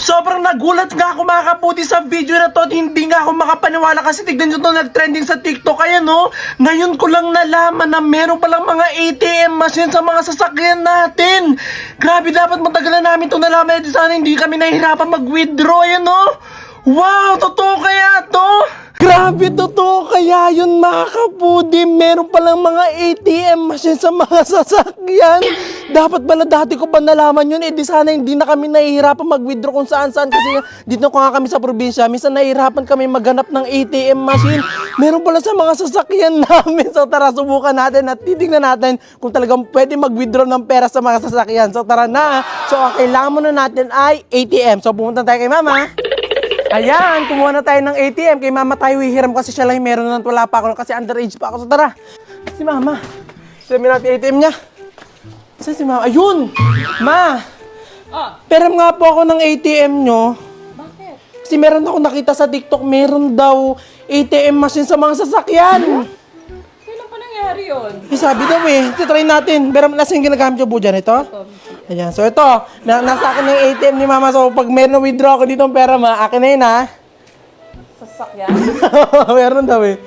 Sobrang nagulat nga ako mga kaputi sa video na to at hindi nga ako makapaniwala kasi tignan nyo to, nag-trending sa TikTok. Ayan no, ngayon ko lang nalaman na meron palang mga ATM machine sa mga sasakyan natin. Grabe, dapat matagalan namin to nalaman at sana hindi kami nahihirapan mag-withdraw. Ayan no, wow, totoo kaya to? Grabe, totoo kaya yun mga kapudi. Meron palang mga ATM machine sa mga sasakyan. Dapat pala dati ko pa nalaman yun. Di sana hindi na kami nahihirapan mag-withdraw kung saan-saan. Kasi dito ko nga kami sa probinsya, minsan nahihirapan kami maghanap ng ATM machine. Meron pala sa mga sasakyan namin. So tara, subukan natin at titignan natin kung talagang pwede mag-withdraw ng pera sa mga sasakyan. So tara na. So ang kailangan muna natin ay ATM. So pumunta tayo kay mama. Ayan, kumuha na tayo ng ATM. Kay mama tayo hihiram kasi siya lang meron na, wala pa ako kasi underage pa ako. So tara, si mama. Sabi natin ATM niya. Saan si mama? Ayun! Ma! Peram nga po ako ng ATM nyo. Bakit? Kasi meron ako nakita sa TikTok, meron daw ATM machine sa mga sasakyan. Kailan pa nangyari yun? Eh, sabi daw eh, try natin. Pero nasa yung ginagamit yung po dyan, ito? Ayan, so ito, nasa akin na yung ATM ni mama. So pag meron na withdraw ako dito ng pera, ma, akin na yun ha. Sasakyan? Meron daw eh.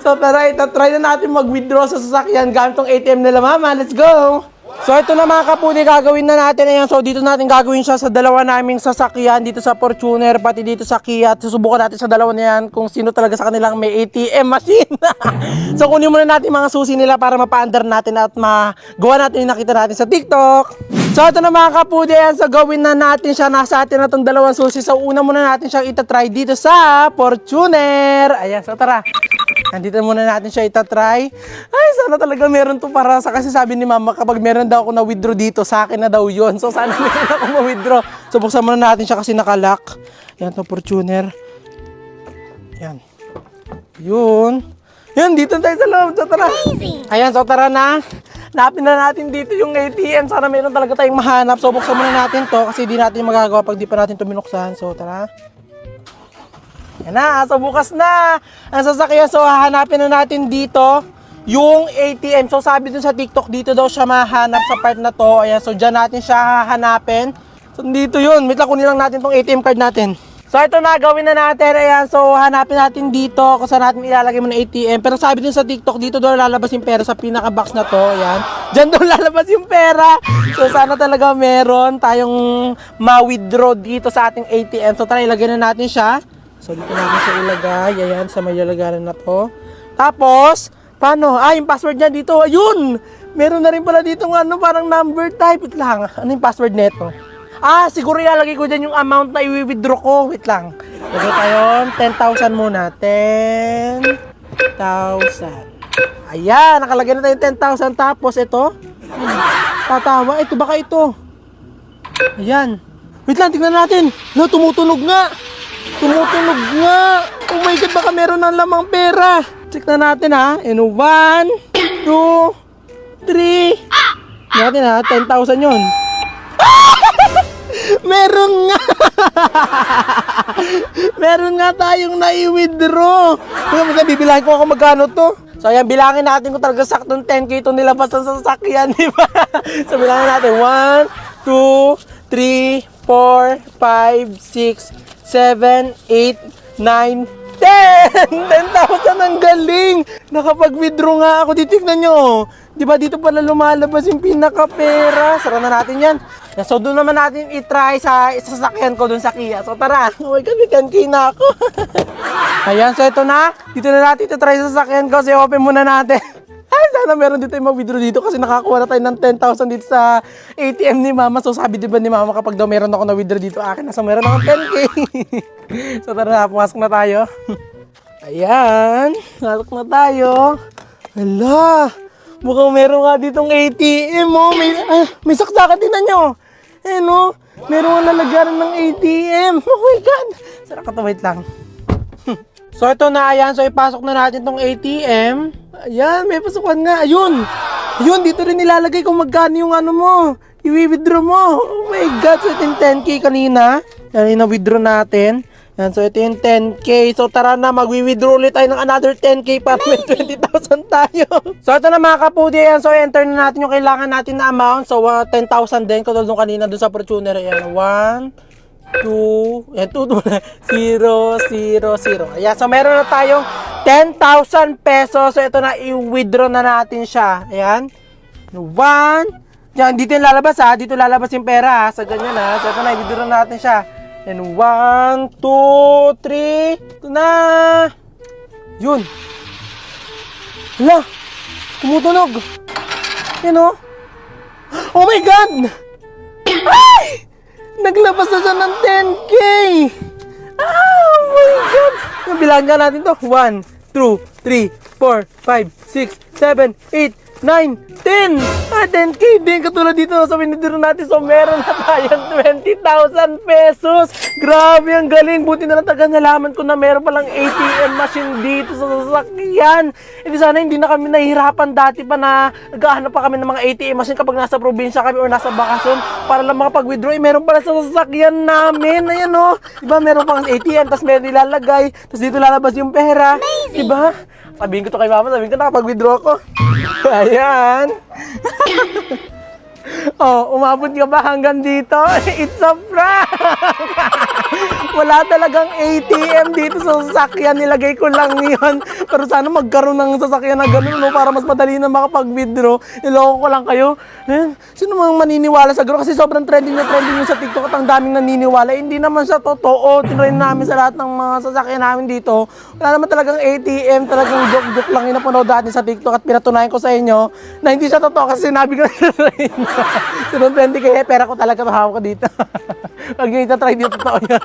So tara, try na natin mag-withdraw sa sasakyan gamit tong ATM nila mama. Let's go! So ito na mga kaputi, gagawin na natin. Ayan, so dito natin gagawin siya sa dalawa naming sasakyan. Dito sa Fortuner, pati dito sa Kia. Susubukan natin sa dalawa na yan kung sino talaga sa kanilang may ATM machine. So kunin muna natin mga susi nila para mapa-under natin at magawa natin yung nakita natin sa TikTok. So ito na mga kaputi, ayan, so gawin na natin siya. Nasa atin na itong dalawang susi. So una muna natin siyang itatry dito sa Fortuner. Ayan, so tara. Nandito muna natin siya itatry. Ay, sana talaga meron to para sa, kasi sabi ni mama kapag meron daw ako na withdraw dito, sa akin na daw yun. So sana meron ako ma-withdraw. So buksan muna natin siya kasi nakalock. Ayan to, Fortuner. Ayan. Yun. Yan, dito tayo sa loob. So tara. Ayan, so tara na. Hanapin na natin dito yung ATM. Sana meron talaga tayong mahanap. So buksan muna natin to kasi di natin magagawa pag di pa natin ito binuksan. So tara. Yan na, so bukas na ang sasakyan. So hahanapin na natin dito yung ATM. So sabi dun sa TikTok, dito daw siya mahanap sa part na to. Ayan, so dyan natin siya hahanapin. So dito yun, wait lang, kunin lang natin tong ATM card natin. So ito na, gawin na natin. Ayan, so hanapin natin dito kung saan natin ilalagay mo ng ATM. Pero sabi din sa TikTok, dito daw lalabas yung pera sa pinaka-box na to. Ayan, dyan daw lalabas yung pera. So sana talaga meron tayong ma-withdraw dito sa ating ATM. So tara, ilagay na natin siya. So dito natin siya ilagay. Ayan, sa may lalagaran na to. Tapos, paano? Ah, yung password niya dito. Ayun! Meron na rin pala dito ng ano, parang number type. Wait lang. Ano yung password nito? Ah, siguro ilalagay ko dyan yung amount na i-withdraw ko. Wait lang. Lagay tayo. 10,000 muna. 10,000. Ayan, nakalagay na tayo 10,000. Tapos ito. Tatawa. Ito, baka ito. Ayan. Wait lang, tignan natin. No, tumutunog nga. Tumutunog nga. Oh my God, baka meron ng lamang pera. Check na natin ha. And 1, 2, 3. Natin ha, 10,000 yun. Meron nga. Meron nga tayong nai-withdraw. Bibilangin ko kung magkano to. So ayan, bilangin natin kung talaga saktong 10K ito nilabas sa sasakyan, di ba? So bilangin natin 1, 2, 3, 4, 5, 6, 7, 8, 9, 10! 10,000 ang galing! Nakapag-withdraw nga ako. Titignan nyo. Di ba dito pala lumalabas yung pinaka-pera? Sara na natin yan. So doon naman natin i-try sa sasakyan ko doon sa Kia. So tara. Oh my God, may 10K na ako. Ayan, so ito na. Dito na natin i-try sa sasakyan ko. So i-open muna natin. Ay, sana meron dito yung mag-withdraw dito kasi nakakuha na tayo ng 10,000 dito sa ATM ni mama. So sabi diba ni mama kapag daw meron ako na-withdraw dito akin na, so meron akong 10K. So tara na, pumasok na tayo. Ayan, pumasok na tayo. Hala, mukhang meron nga ditong ATM oh. May saksakan, tingnan nyo. Ayan oh, meron nga lalagaran ng ATM. Oh my God. Sarap ka to, wait lang. So ito na, ayan, so ipasok na natin tong ATM. Ayan, may pasukan nga. Ayun. Ayun, dito rin nilalagay kung magkano yung ano mo. I-withdraw mo. Oh my God, so ito yung 10K kanina. Yan, na-withdraw natin. Yan, so ito yung 10K. So tara na, magwi-withdraw ulit tayo ng another 10K para may 20,000 tayo. So ito na mga kapudi, yan. So enter na natin yung kailangan natin na amount. So 10,000 din, katulad nung kanina dun sa Fortuner. Yan, 1, 2, yan, 2, 0, 0, 0. Ayan, so meron na tayong 10,000 pesos. So ito na, i-withdraw na natin siya. Ayan. 1, yan, dito yung lalabas ha. Dito lalabas yung pera ha. Sa ganyan ha. So ito na, i-withdraw natin siya. And 1, 2, 3. Ito na. Yun. Hala. Tumutunog. Yan o. Oh my God! Ay! Naglabas na siya ng 10K! Oh my God! Bilanggan natin to. 1, 2, 3, 4, 5, 6, 7, 8, 9, 10! 10K din katulad dito sa winidro natin. So meron na tayong 20,000 pesos. Grabe, ang galing. Buti na lang taga nalaman ko na meron palang ATM machine dito sa sasakyan. Hindi sana hindi na kami nahihirapan dati pa na naghahanap pa kami ng mga ATM machine kapag nasa probinsya kami or nasa bakasyon para lang makapag-withdraw. Meron pala sa sasakyan namin. Ayan o. Diba meron pang ATM, tapos meron nilalagay, tapos dito lalabas yung pera. Diba? Sabihin ko to kay mama, sabihin ko nakapag-withdraw ko. Ayan. Oh, umabot ka ba hanggang dito? It's a prank! Wala talagang ATM dito sa sasakyan. Nilagay ko lang yun. Pero sana magkaroon ng sasakyan na ganun, no? Para mas madali na makapag-withdraw. Niloko ko lang kayo. Sino mang maniniwala sa gano'n? Kasi sobrang trending na trending yun sa TikTok at ang daming naniniwala. Hindi naman siya totoo. Tinry namin sa lahat ng mga sasakyan namin dito. Wala naman talagang ATM. Talagang joke-joke lang yung napanood natin sa TikTok at pinatunayan ko sa inyo na hindi siya totoo kasi sinabi ko na sunod 20 kaya pera ko talaga mahawak ko dito. Pag nyo itatry dito, totoo yan.